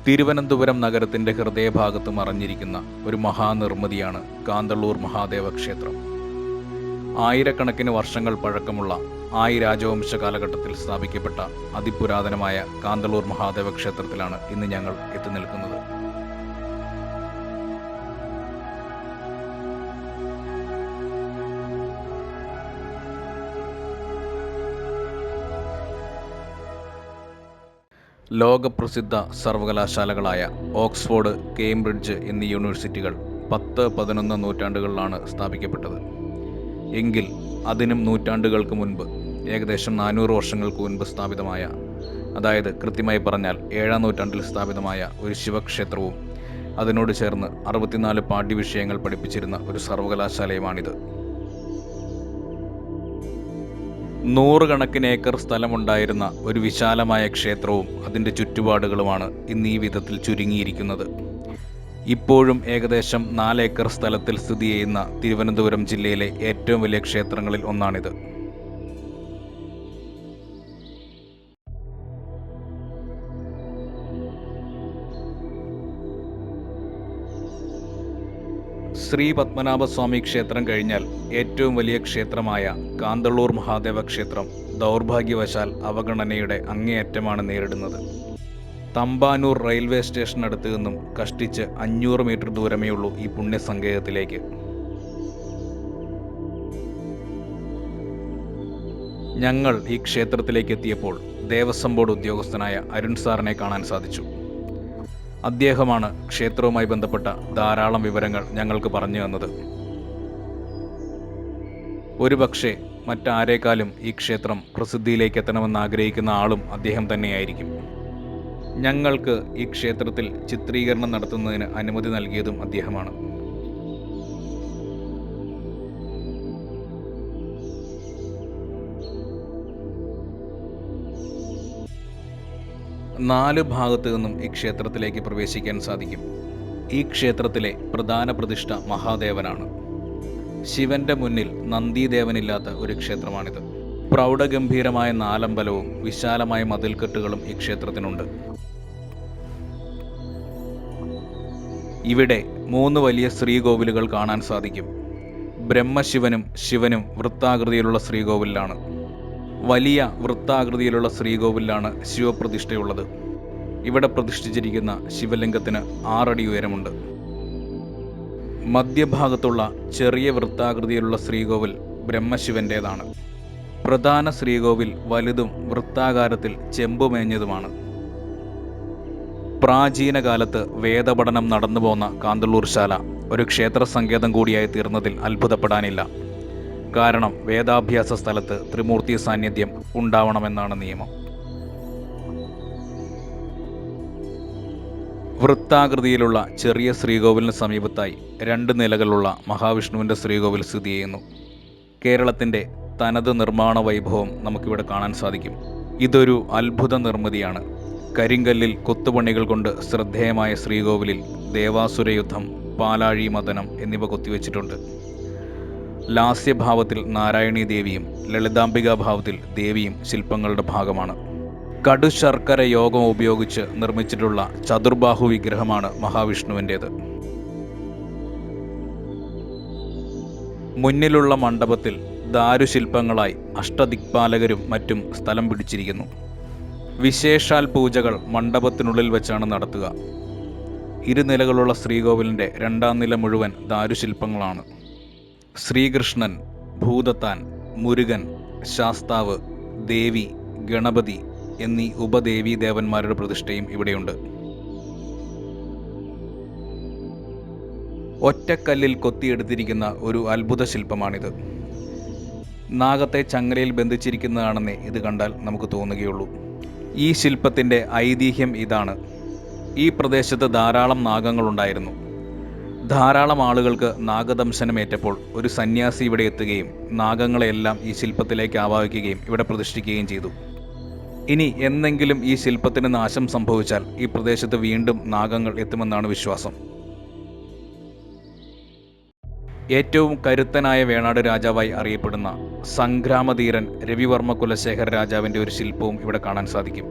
തിരുവനന്തപുരം നഗരത്തിൻ്റെ ഹൃദയഭാഗത്ത് മറഞ്ഞിരിക്കുന്ന ഒരു മഹാനിർമ്മിതിയാണ് കാന്തളൂർ മഹാദേവ ക്ഷേത്രം. ആയിരക്കണക്കിന് വർഷങ്ങൾ പഴക്കമുള്ള രാജവംശ കാലഘട്ടത്തിൽ സ്ഥാപിക്കപ്പെട്ട അതിപുരാതനമായ കാന്തളൂർ മഹാദേവ ക്ഷേത്രത്തിലാണ് ഇന്ന് ഞങ്ങൾ എത്തി നിൽക്കുന്നത്. ലോകപ്രസിദ്ധ സർവകലാശാലകളായ ഓക്സ്ഫോർഡ്, കേംബ്രിഡ്ജ് എന്നീ യൂണിവേഴ്സിറ്റികൾ 10-11 നൂറ്റാണ്ടുകളിലാണ് സ്ഥാപിക്കപ്പെട്ടത്. എങ്കിൽ അതിനും നൂറ്റാണ്ടുകൾക്ക് മുൻപ്, ഏകദേശം 400 വർഷങ്ങൾക്ക് മുൻപ് സ്ഥാപിതമായ, അതായത് കൃത്യമായി പറഞ്ഞാൽ 7-ാം നൂറ്റാണ്ടിൽ സ്ഥാപിതമായ ഒരു ശിവക്ഷേത്രവും അതിനോട് ചേർന്ന് 64 പാഠ്യവിഷയങ്ങൾ പഠിപ്പിച്ചിരുന്ന ഒരു സർവകലാശാലയുമാണിത്. 100 കണക്കിന് ഏക്കർ സ്ഥലമുണ്ടായിരുന്ന ഒരു വിശാലമായ ക്ഷേത്രവും അതിൻ്റെ ചുറ്റുപാടുകളുമാണ് ഇന്ന് ഈ വിധത്തിൽ ചുരുങ്ങിയിരിക്കുന്നത്. ഇപ്പോഴും ഏകദേശം 4 ഏക്കർ സ്ഥലത്തിൽ സ്ഥിതി ചെയ്യുന്ന തിരുവനന്തപുരം ജില്ലയിലെ ഏറ്റവും വലിയ ക്ഷേത്രങ്ങളിൽ ഒന്നാണിത്. ശ്രീ പത്മനാഭസ്വാമി ക്ഷേത്രം കഴിഞ്ഞാൽ ഏറ്റവും വലിയ ക്ഷേത്രമായ കാന്തളൂർ മഹാദേവ ക്ഷേത്രം ദൗർഭാഗ്യവശാൽ അവഗണനയുടെ അങ്ങേയറ്റമാണ് നേരിടുന്നത്. തമ്പാനൂർ റെയിൽവേ സ്റ്റേഷനടുത്ത് നിന്നും കഷ്ടിച്ച് 500 മീറ്റർ ദൂരമേ ഉള്ളൂ ഈ പുണ്യസങ്കേതത്തിലേക്ക്. ഞങ്ങൾ ഈ ക്ഷേത്രത്തിലേക്ക് എത്തിയപ്പോൾ ദേവസ്വം ബോർഡ് ഉദ്യോഗസ്ഥനായ അരുൺ സാറിനെ കാണാൻ സാധിച്ചു. അദ്ദേഹമാണ് ക്ഷേത്രവുമായി ബന്ധപ്പെട്ട ധാരാളം വിവരങ്ങൾ ഞങ്ങൾക്ക് പറഞ്ഞു തന്നത്. ഒരുപക്ഷെ മറ്റാരേക്കാളും ഈ ക്ഷേത്രം പ്രസിദ്ധിയിലേക്ക് എത്തണമെന്ന് ആഗ്രഹിക്കുന്ന ആളും അദ്ദേഹം തന്നെയായിരിക്കും. ഞങ്ങൾക്ക് ഈ ക്ഷേത്രത്തിൽ ചിത്രീകരണം നടത്തുന്നതിന് അനുമതി നൽകിയതും അദ്ദേഹമാണ്. നാല് ഭാഗത്തു നിന്നും ഈ ക്ഷേത്രത്തിലേക്ക് പ്രവേശിക്കാൻ സാധിക്കും. ഈ ക്ഷേത്രത്തിലെ പ്രധാന പ്രതിഷ്ഠ മഹാദേവനാണ്. ശിവന്റെ മുന്നിൽ നന്ദിദേവനില്ലാത്ത ഒരു ക്ഷേത്രമാണിത്. പ്രൗഢഗംഭീരമായ നാലമ്പലവും വിശാലമായ മതിൽക്കെട്ടുകളും ഈ ക്ഷേത്രത്തിനുണ്ട്. ഇവിടെ 3 വലിയ ശ്രീകോവിലുകൾ കാണാൻ സാധിക്കും. ബ്രഹ്മശിവനും ശിവനും വൃത്താകൃതിയിലുള്ള ശ്രീകോവിലാണ്. വലിയ വൃത്താകൃതിയിലുള്ള ശ്രീകോവിലാണ് ശിവപ്രതിഷ്ഠയുള്ളത്. ഇവിടെ പ്രതിഷ്ഠിച്ചിരിക്കുന്ന ശിവലിംഗത്തിന് 6 അടി ഉയരമുണ്ട്. മധ്യഭാഗത്തുള്ള ചെറിയ വൃത്താകൃതിയിലുള്ള ശ്രീകോവിൽ ബ്രഹ്മശിവൻ്റേതാണ്. പ്രധാന ശ്രീകോവിൽ വലുതും വൃത്താകാരത്തിൽ ചെമ്പുമേഞ്ഞതുമാണ്. പ്രാചീന കാലത്ത് വേദപഠനം നടന്നുപോന്ന കാന്തളൂർ ശാല ഒരു ക്ഷേത്ര സങ്കേതം കൂടിയായി തീർന്നതിൽ അത്ഭുതപ്പെടാനില്ല. കാരണം വേദാഭ്യാസ സ്ഥലത്ത് ത്രിമൂർത്തി സാന്നിധ്യം ഉണ്ടാവണമെന്നാണ് നിയമം. വൃത്താകൃതിയിലുള്ള ചെറിയ ശ്രീകോവിലിന് സമീപത്തായി 2 നിലകളുള്ള മഹാവിഷ്ണുവിൻ്റെ ശ്രീകോവിൽ സ്ഥിതി ചെയ്യുന്നു. കേരളത്തിൻ്റെ തനത് നിർമ്മാണ വൈഭവം നമുക്കിവിടെ കാണാൻ സാധിക്കും. ഇതൊരു അത്ഭുത നിർമ്മിതിയാണ്. കരിങ്കല്ലിൽ കൊത്തുപണികൾ കൊണ്ട് ശ്രദ്ധേയമായ ശ്രീകോവിലിൽ ദേവാസുരയുദ്ധം, പാലാഴി മദനം എന്നിവ കൊത്തിവെച്ചിട്ടുണ്ട്. ലാസ്യഭാവത്തിൽ നാരായണീ ദേവിയും ലളിതാംബികാ ഭാവത്തിൽ ദേവിയും ശില്പങ്ങളുടെ ഭാഗമാണ്. കടുശർക്കര യോഗം ഉപയോഗിച്ച് നിർമ്മിച്ചിട്ടുള്ള ചതുർബാഹു വിഗ്രഹമാണ് മഹാവിഷ്ണുവിൻ്റേത്. മുന്നിലുള്ള മണ്ഡപത്തിൽ ദാരുശില്പങ്ങളായി അഷ്ടദിക്പാലകരും മറ്റും സ്ഥലം പിടിച്ചിരിക്കുന്നു. വിശേഷാൽ പൂജകൾ മണ്ഡപത്തിനുള്ളിൽ വെച്ചാണ് നടത്തുക. 2 നിലകളുള്ള ശ്രീകോവിലിൻ്റെ 2ാം നില മുഴുവൻ ദാരുശില്പങ്ങളാണ്. ശ്രീകൃഷ്ണൻ, ഭൂതത്താൻ, മുരുകൻ, ശാസ്താവ്, ദേവി, ഗണപതി എന്നീ ഉപദേവീ ദേവന്മാരുടെ പ്രതിഷ്ഠയും ഇവിടെയുണ്ട്. ഒറ്റക്കല്ലിൽ കൊത്തിയെടുത്തിരിക്കുന്ന ഒരു അത്ഭുത ശില്പമാണിത്. നാഗത്തെ ചങ്ങലയിൽ ബന്ധിച്ചിരിക്കുന്നതാണെന്നേ ഇത് കണ്ടാൽ നമുക്ക് തോന്നുകയുള്ളൂ. ഈ ശില്പത്തിൻ്റെ ഐതിഹ്യം ഇതാണ്. ഈ പ്രദേശത്ത് ധാരാളം നാഗങ്ങളുണ്ടായിരുന്നു. ധാരാളം ആളുകൾക്ക് നാഗദംശനമേറ്റപ്പോൾ ഒരു സന്യാസി ഇവിടെ എത്തുകയും നാഗങ്ങളെയെല്ലാം ഈ ശില്പത്തിലേക്ക് ആവാഹിക്കുകയും ഇവിടെ പ്രതിഷ്ഠിക്കുകയും ചെയ്തു. ഇനി എന്നെങ്കിലും ഈ ശില്പത്തിന് നാശം സംഭവിച്ചാൽ ഈ പ്രദേശത്ത് വീണ്ടും നാഗങ്ങൾ എത്തുമെന്നാണ് വിശ്വാസം. ഏറ്റവും കരുത്തനായ വേണാട് രാജാവായി അറിയപ്പെടുന്ന സംഗ്രാമധീരൻ രവിവർമ്മ കുലശേഖര രാജാവിൻ്റെ ഒരു ശില്പവും ഇവിടെ കാണാൻ സാധിക്കും.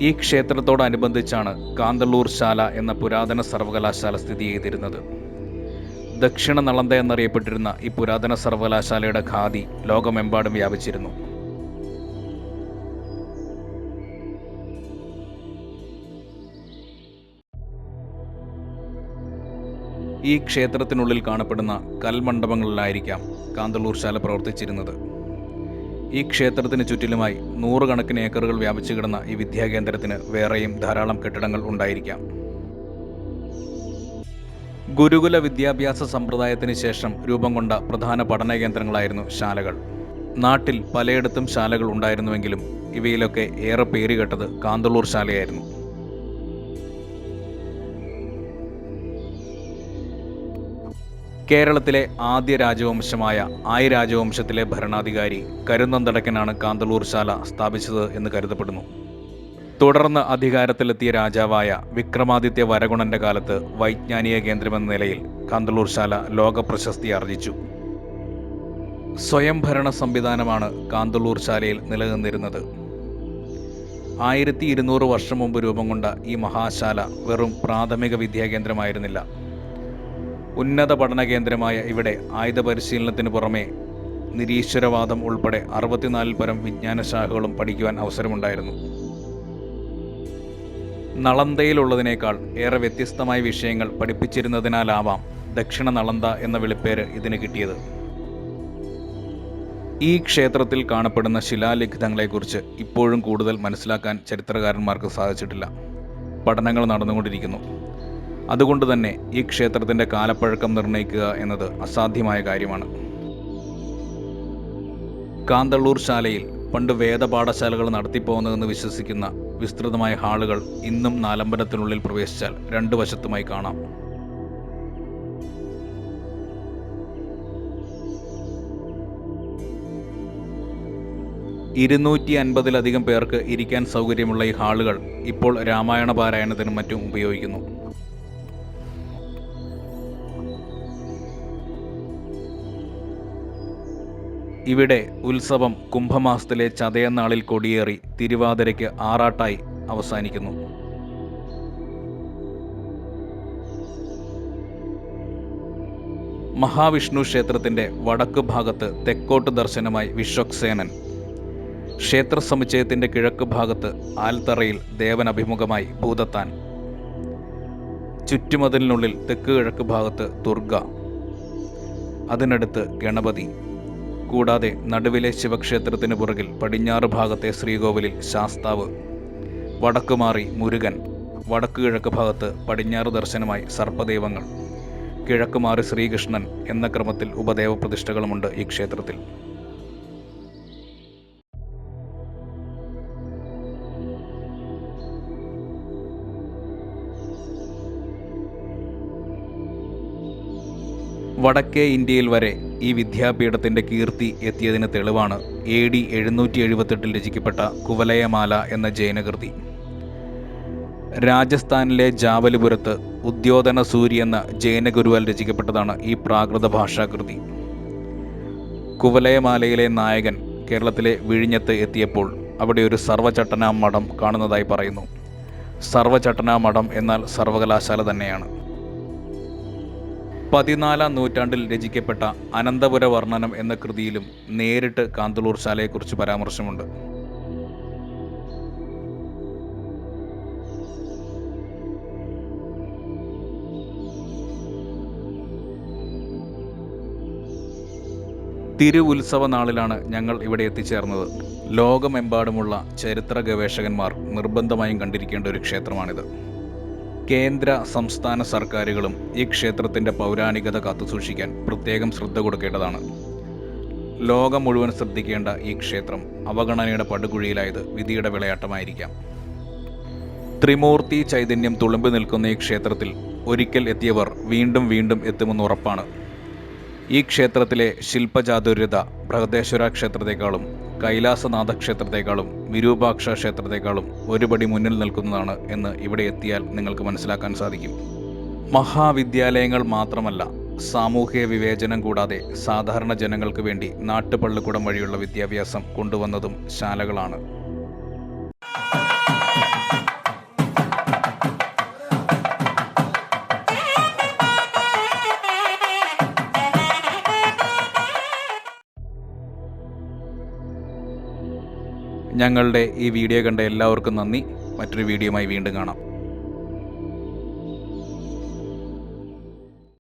ഈ ക്ഷേത്രത്തോടനുബന്ധിച്ചാണ് കാന്തളൂർ ശാല എന്ന പുരാതന സർവകലാശാല സ്ഥിതി ചെയ്തിരുന്നത്. ദക്ഷിണ നളന്ദ എന്നറിയപ്പെട്ടിരുന്ന ഈ പുരാതന സർവകലാശാലയുടെ ഖാദി ലോകമെമ്പാടും വ്യാപിച്ചിരുന്നു. ഈ ക്ഷേത്രത്തിനുള്ളിൽ കാണപ്പെടുന്ന കൽമണ്ഡപങ്ങളിലായിരിക്കാം കാന്തളൂർ ശാല പ്രവർത്തിച്ചിരുന്നത്. ഈ ക്ഷേത്രത്തിന് ചുറ്റിലുമായി 100 കണക്കിന് ഏക്കറുകൾ വ്യാപിച്ചു കിടന്ന ഈ വിദ്യാകേന്ദ്രത്തിന് വേറെയും ധാരാളം കെട്ടിടങ്ങൾ ഉണ്ടായിരിക്കാം. ഗുരുകുല വിദ്യാഭ്യാസ സമ്പ്രദായത്തിന് ശേഷം രൂപം കൊണ്ട പ്രധാന പഠന കേന്ദ്രങ്ങളായിരുന്നു ശാലകൾ. നാട്ടിൽ പലയിടത്തും ശാലകൾ ഉണ്ടായിരുന്നുവെങ്കിലും ഇവയിലൊക്കെ ഏറെ പേരുകേട്ടത് കാന്തളൂർ ശാലയായിരുന്നു. കേരളത്തിലെ ആദ്യ രാജവംശമായ ആയി രാജവംശത്തിലെ ഭരണാധികാരി കരുനന്തടക്കനാണ് കാന്തളൂർ ശാല സ്ഥാപിച്ചത് എന്ന് കരുതപ്പെടുന്നു. തുടർന്ന് അധികാരത്തിലെത്തിയ രാജാവായ വിക്രമാദിത്യ വരഗുണന്റെ കാലത്ത് വൈജ്ഞാനിക കേന്ദ്രമെന്ന നിലയിൽ കാന്തളൂർ ശാല ലോക പ്രശസ്തി ആർജിച്ചു. സ്വയംഭരണ സംവിധാനമാണ് കാന്തളൂർ ശാലയിൽ നിലനിന്നിരുന്നത്. 1200 വർഷം മുമ്പ് രൂപം കൊണ്ട ഈ മഹാശാല വെറും പ്രാഥമിക വിദ്യാകേന്ദ്രമായിരുന്നില്ല. ഉന്നത പഠന കേന്ദ്രമായ ഇവിടെ ആയുധ പരിശീലനത്തിന് പുറമെ നിരീശ്വരവാദം ഉൾപ്പെടെ 64 പരം വിജ്ഞാനശാഖകളും പഠിക്കുവാൻ അവസരമുണ്ടായിരുന്നു. നളന്ദയിലുള്ളതിനേക്കാൾ ഏറെ വ്യത്യസ്തമായ വിഷയങ്ങൾ പഠിപ്പിച്ചിരുന്നതിനാലാവാം ദക്ഷിണ നളന്ദ എന്ന വിളിപ്പേര് ഇതിന് കിട്ടിയത്. ഈ ക്ഷേത്രത്തിൽ കാണപ്പെടുന്ന ശിലാലിഖിതങ്ങളെക്കുറിച്ച് ഇപ്പോഴും കൂടുതൽ മനസ്സിലാക്കാൻ ചരിത്രകാരന്മാർക്ക് സാധിച്ചിട്ടില്ല. പഠനങ്ങൾ നടന്നുകൊണ്ടിരിക്കുന്നു. അതുകൊണ്ട് തന്നെ ഈ ക്ഷേത്രത്തിൻ്റെ കാലപ്പഴക്കം നിർണ്ണയിക്കുക എന്നത് അസാധ്യമായ കാര്യമാണ്. കാന്തളൂർ ശാലയിൽ പണ്ട് വേദപാഠശാലകൾ നടത്തിപ്പോകുന്നതെന്ന് വിശ്വസിക്കുന്ന വിസ്തൃതമായ ഹാളുകൾ ഇന്നും നാലമ്പലത്തിനുള്ളിൽ പ്രവേശിച്ചാൽ 2 വശത്തുമായി കാണാം. ിലധികം പേർക്ക് ഇരിക്കാൻ സൗകര്യമുള്ള ഈ ഹാളുകൾ ഇപ്പോൾ രാമായണ പാരായണത്തിനും മറ്റും ഉപയോഗിക്കുന്നു. ഇവിടെ ഉത്സവം കുംഭമാസത്തിലെ ചതയനാളിൽ കൊടിയേറി തിരുവാതിരയ്ക്ക് ആറാട്ടായി അവസാനിക്കുന്നു. മഹാവിഷ്ണു ക്ഷേത്രത്തിൻ്റെ വടക്ക് ഭാഗത്ത് തെക്കോട്ട് ദർശനമായി വിശ്വക്സേനൻ, ക്ഷേത്ര സമുച്ചയത്തിൻ്റെ കിഴക്ക് ഭാഗത്ത് ആൽത്തറയിൽ ദേവനഭിമുഖമായി ഭൂതത്താൻ, ചുറ്റുമതിലിനുള്ളിൽ തെക്ക് കിഴക്ക് ഭാഗത്ത് ദുർഗ, അതിനടുത്ത് ഗണപതി, കൂടാതെ നടുവിലെ ശിവക്ഷേത്രത്തിന് പുറകിൽ പടിഞ്ഞാറ് ഭാഗത്തെ ശ്രീകോവിലിൽ ശാസ്താവ്, വടക്കുമാറി മുരുകൻ, വടക്ക് കിഴക്ക് ഭാഗത്ത് പടിഞ്ഞാറ് ദർശനമായി സർപ്പദൈവങ്ങൾ, കിഴക്കുമാറി ശ്രീകൃഷ്ണൻ എന്ന ക്രമത്തിൽ ഉപദേവ പ്രതിഷ്ഠകളുമുണ്ട് ഈ ക്ഷേത്രത്തിൽ. വടക്കേ ഇന്ത്യയിൽ വരെ ഈ വിദ്യാപീഠത്തിൻ്റെ കീർത്തി എത്തിയതിന് തെളിവാണ് AD 778 രചിക്കപ്പെട്ട കുവലയമാല എന്ന ജൈനകൃതി. രാജസ്ഥാനിലെ ജാബലിപുരത്ത് ഉദ്യോധന സൂരി എന്ന ജൈനഗുരുവാൽ രചിക്കപ്പെട്ടതാണ് ഈ പ്രാകൃത ഭാഷാകൃതി. കുവലയമാലയിലെ നായകൻ കേരളത്തിലെ വിഴിഞ്ഞത്ത് എത്തിയപ്പോൾ അവിടെ ഒരു സർവചട്ടനാ മഠം കാണുന്നതായി പറയുന്നു. സർവചട്ടനാ മഠം എന്നാൽ സർവകലാശാല തന്നെയാണ്. 14-ാം നൂറ്റാണ്ടിൽ രചിക്കപ്പെട്ട അനന്തപുര വർണ്ണനം എന്ന കൃതിയിലും നേരിട്ട് കാന്തളൂർ ശാലയെക്കുറിച്ച് പരാമർശമുണ്ട്. തിരുവുത്സവ നാളിലാണ് ഞങ്ങൾ ഇവിടെ എത്തിച്ചേർന്നത്. ലോകമെമ്പാടുമുള്ള ചരിത്ര ഗവേഷകന്മാർ നിർബന്ധമായും കണ്ടിരിക്കേണ്ട ഒരു ക്ഷേത്രമാണിത്. കേന്ദ്ര സംസ്ഥാന സർക്കാരുകളും ഈ ക്ഷേത്രത്തിൻ്റെ പൗരാണികത കാത്തുസൂക്ഷിക്കാൻ പ്രത്യേകം ശ്രദ്ധ കൊടുക്കേണ്ടതാണ്. ലോകം മുഴുവൻ ശ്രദ്ധിക്കേണ്ട ഈ ക്ഷേത്രം അവഗണനയുടെ പടുകുഴിയിലായത് വിധിയുടെ വിളയാട്ടമായിരിക്കാം. ത്രിമൂർത്തി ചൈതന്യം തുളുമ്പി നിൽക്കുന്ന ഈ ക്ഷേത്രത്തിൽ ഒരിക്കൽ എത്തിയവർ വീണ്ടും വീണ്ടും എത്തുമെന്ന് ഉറപ്പാണ്. ഈ ക്ഷേത്രത്തിലെ ശില്പചാതുര്യത ബൃഹദേശ്വര ക്ഷേത്രത്തെക്കാളും കൈലാസനാഥ ക്ഷേത്രത്തെക്കാളും വിരൂപാക്ഷ ക്ഷേത്രത്തെക്കാളും ഒരുപടി മുന്നിൽ നിൽക്കുന്നതാണ് എന്ന് ഇവിടെ എത്തിയാൽ നിങ്ങൾക്ക് മനസ്സിലാക്കാൻ സാധിക്കും. മഹാവിദ്യാലയങ്ങൾ മാത്രമല്ല, സാമൂഹിക വിവേചനം കൂടാതെ സാധാരണ ജനങ്ങൾക്ക് വേണ്ടി നാട്ടുപള്ളിക്കൂടം വഴിയുള്ള വിദ്യാഭ്യാസം കൊണ്ടുവന്നതും ശാലകളാണ്. ഞങ്ങളുടെ ഈ വീഡിയോ കണ്ട എല്ലാവർക്കും നന്ദി. മറ്റൊരു വീഡിയോയുമായി വീണ്ടും കാണാം.